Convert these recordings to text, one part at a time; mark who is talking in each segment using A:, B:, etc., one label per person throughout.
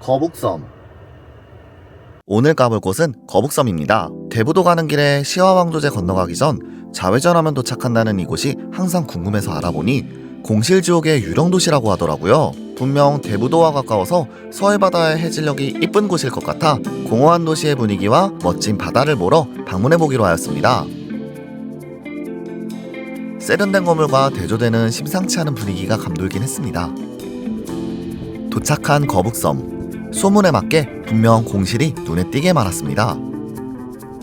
A: 거북섬.
B: 오늘 가볼 곳은 거북섬입니다. 대부도 가는 길에 시화왕조제 건너가기 전 좌회전하면 도착한다는 이곳이 항상 궁금해서 알아보니 공실지옥의 유령도시라고 하더라고요. 분명 대부도와 가까워서 서해바다의 해질녘이 이쁜 곳일 것 같아 공허한 도시의 분위기와 멋진 바다를 보러 방문해보기로 하였습니다. 세련된 건물과 대조되는 심상치 않은 분위기가 감돌긴 했습니다. 도착한 거북섬. 소문에 맞게 분명 공실이 눈에 띄게 많았습니다.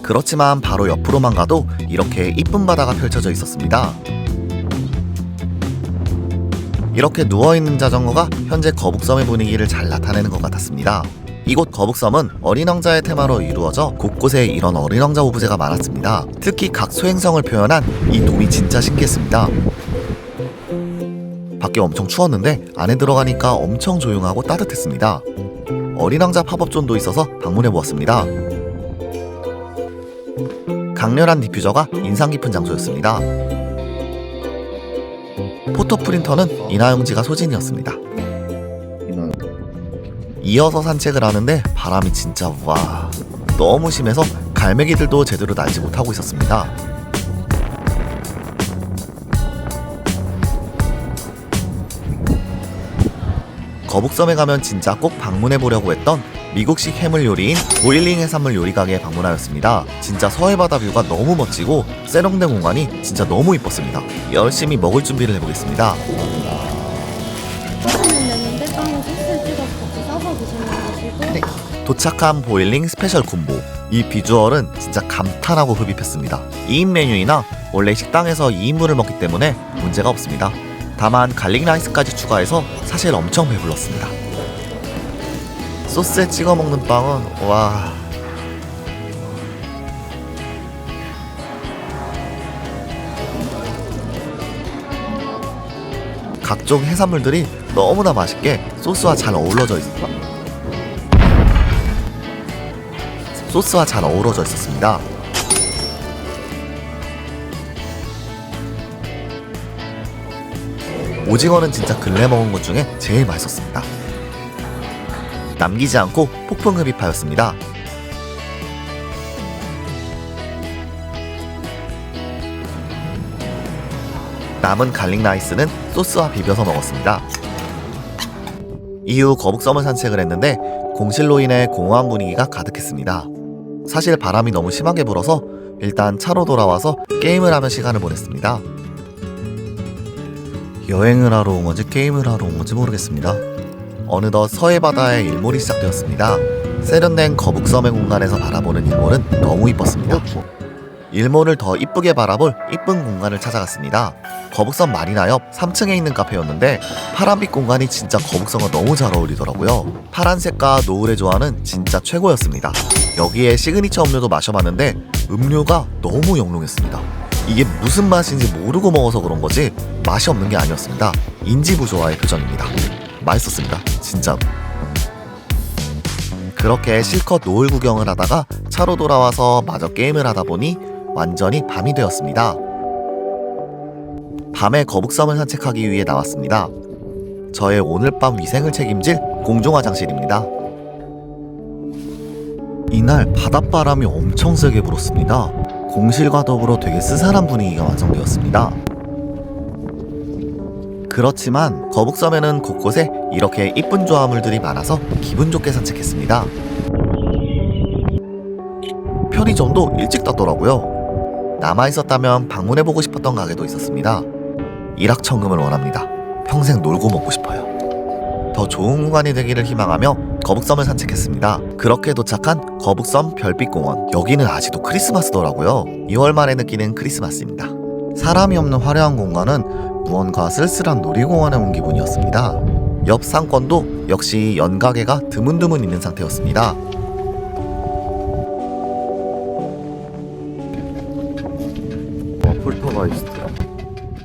B: 그렇지만 바로 옆으로만 가도 이렇게 이쁜 바다가 펼쳐져 있었습니다. 이렇게 누워있는 자전거가 현재 거북섬의 분위기를 잘 나타내는 것 같았습니다. 이곳 거북섬은 어린왕자의 테마로 이루어져 곳곳에 이런 어린왕자 오브제가 많았습니다. 특히 각 소행성을 표현한 이 돔이 진짜 신기했습니다. 밖에 엄청 추웠는데 안에 들어가니까 엄청 조용하고 따뜻했습니다. 어린왕자 팝업존도 있어서 방문해보았습니다. 강렬한 디퓨저가 인상 깊은 장소였습니다. 포토 프린터는 인화용지가 소진이었습니다. 이어서 산책을 하는데 바람이 진짜 와 너무 심해서 갈매기들도 제대로 날지 못하고 있었습니다. 거북섬에 가면 진짜 꼭 방문해보려고 했던 미국식 해물 요리인 보일링 해산물 요리 가게에 방문하였습니다. 진짜 서해바다 뷰가 너무 멋지고 세련된 공간이 진짜 너무 이뻤습니다. 열심히 먹을 준비를 해보겠습니다. 네. 도착한 보일링 스페셜 콤보. 이 비주얼은 진짜 감탄하고 흡입했습니다. 2인 메뉴이나 원래 식당에서 2인분을 먹기 때문에 문제가 없습니다. 다만 갈릭 라이스까지 추가해서 사실 엄청 배불렀습니다. 소스에 찍어 먹는 빵은 와 각종 해산물들이 너무나 맛있게 소스와 잘 어우러져 있었습니다. 오징어는 진짜 근래 먹은 것 중에 제일 맛있었습니다. 남기지 않고 폭풍 흡입하였습니다. 남은 갈릭 라이스는 소스와 비벼서 먹었습니다. 이후 거북섬을 산책을 했는데 공실로 인해 공허한 분위기가 가득했습니다. 사실 바람이 너무 심하게 불어서 일단 차로 돌아와서 게임을 하며 시간을 보냈습니다. 여행을 하러 온 건지 게임을 하러 온 건지 모르겠습니다. 어느덧 서해바다의 일몰이 시작되었습니다. 세련된 거북섬의 공간에서 바라보는 일몰은 너무 이뻤습니다. 일몰을 더 이쁘게 바라볼 이쁜 공간을 찾아갔습니다. 거북섬 마리나 옆 3층에 있는 카페였는데 파란빛 공간이 진짜 거북섬과 너무 잘 어울리더라고요. 파란색과 노을의 조화는 진짜 최고였습니다. 여기에 시그니처 음료도 마셔봤는데 음료가 너무 영롱했습니다. 이게 무슨 맛인지 모르고 먹어서 그런 거지 맛이 없는 게 아니었습니다. 인지부조화의 표정입니다. 맛있었습니다. 진짜로. 그렇게 실컷 노을 구경을 하다가 차로 돌아와서 마저 게임을 하다 보니 완전히 밤이 되었습니다. 밤에 거북섬을 산책하기 위해 나왔습니다. 저의 오늘 밤 위생을 책임질 공중화장실입니다. 이날 바닷바람이 엄청 세게 불었습니다. 공실과 더불어 되게 스산한 분위기가 완성되었습니다. 그렇지만 거북섬에는 곳곳에 이렇게 이쁜 조화물들이 많아서 기분 좋게 산책했습니다. 편의점도 일찍 닫더라고요. 남아있었다면 방문해보고 싶었던 가게도 있었습니다. 일확천금을 원합니다. 평생 놀고 먹고 싶어요. 더 좋은 공간이 되기를 희망하며 거북섬을 산책했습니다. 그렇게 도착한 거북섬 별빛공원. 여기는 아직도 크리스마스더라고요. 2월 말에 느끼는 크리스마스입니다. 사람이 없는 화려한 공간은 무언가 쓸쓸한 놀이공원에 온 기분이었습니다. 옆 상권도 역시 연가게가 드문드문 있는 상태였습니다. 폴터가이스트.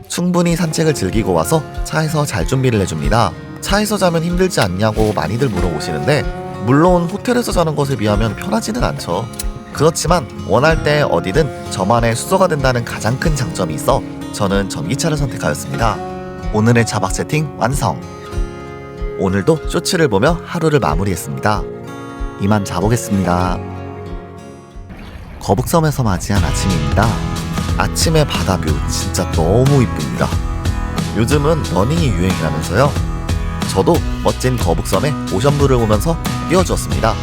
B: 충분히 산책을 즐기고 와서 차에서 잘 준비를 해줍니다. 차에서 자면 힘들지 않냐고 많이들 물어보시는데 물론 호텔에서 자는 것에 비하면 편하지는 않죠. 그렇지만 원할 때 어디든 저만의 수소가 된다는 가장 큰 장점이 있어 저는 전기차를 선택하였습니다. 오늘의 차박 세팅 완성! 오늘도 쇼츠를 보며 하루를 마무리했습니다. 이만 자보겠습니다. 거북섬에서 맞이한 아침입니다. 아침의 바다뷰 진짜 너무 이쁩니다. 요즘은 러닝이 유행이라면서요. 저도 멋진 거북섬에 오션뷰를 보면서 뛰어주었습니다.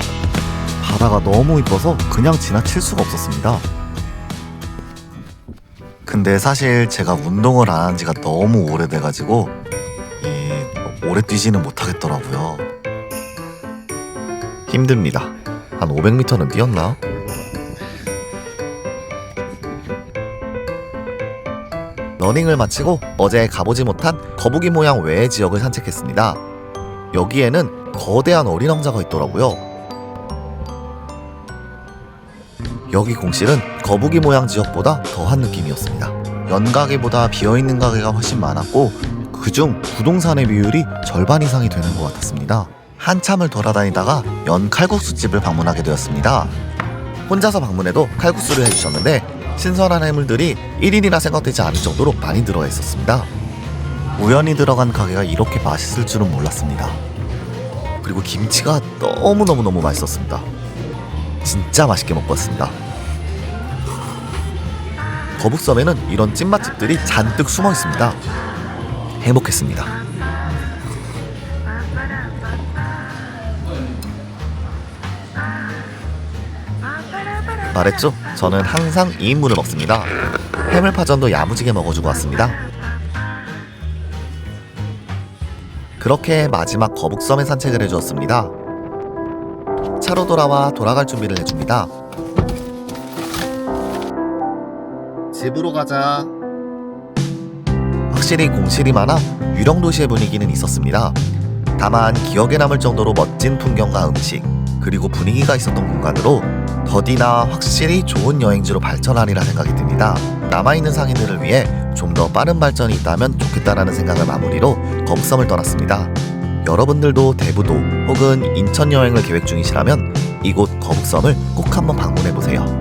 B: 바다가 너무 이뻐서 그냥 지나칠 수가 없었습니다. 근데 사실 제가 운동을 안 한 지가 너무 오래돼가지고 오래 뛰지는 못하겠더라고요. 힘듭니다. 한 500m는 뛰었나? 러닝을 마치고 어제 가보지 못한 거북이 모양 외의 지역을 산책했습니다. 여기에는 거대한 어린 왕자가 있더라고요. 여기 공실은 거북이 모양 지역보다 더한 느낌이었습니다. 연가게보다 비어있는 가게가 훨씬 많았고 그중 부동산의 비율이 절반 이상이 되는 것 같았습니다. 한참을 돌아다니다가 연 칼국수집을 방문하게 되었습니다. 혼자서 방문해도 칼국수를 해주셨는데 신선한 해물들이 1인이나 생각되지 않을 정도로 많이 들어가 있었습니다. 우연히 들어간 가게가 이렇게 맛있을 줄은 몰랐습니다. 그리고 김치가 너무너무 맛있었습니다. 진짜 맛있게 먹고 왔습니다. 거북섬에는 이런 찐맛집들이 잔뜩 숨어 있습니다. 행복했습니다. 말했죠? 저는 항상 2인분을 먹습니다. 해물파전도 야무지게 먹어주고 왔습니다. 그렇게 마지막 거북섬에 산책을 해주었습니다. 차로 돌아갈 준비를 해줍니다. 집으로 가자. 확실히 공실이 많아 유령도시의 분위기는 있었습니다. 다만 기억에 남을 정도로 멋진 풍경과 음식 그리고 분위기가 있었던 공간으로 더디나 확실히 좋은 여행지로 발전하리라 생각이 듭니다. 남아있는 상인들을 위해 좀 더 빠른 발전이 있다면 좋겠다라는 생각을 마무리로 거북섬을 떠났습니다. 여러분들도 대부도 혹은 인천 여행을 계획 중이시라면 이곳 거북섬을 꼭 한번 방문해보세요.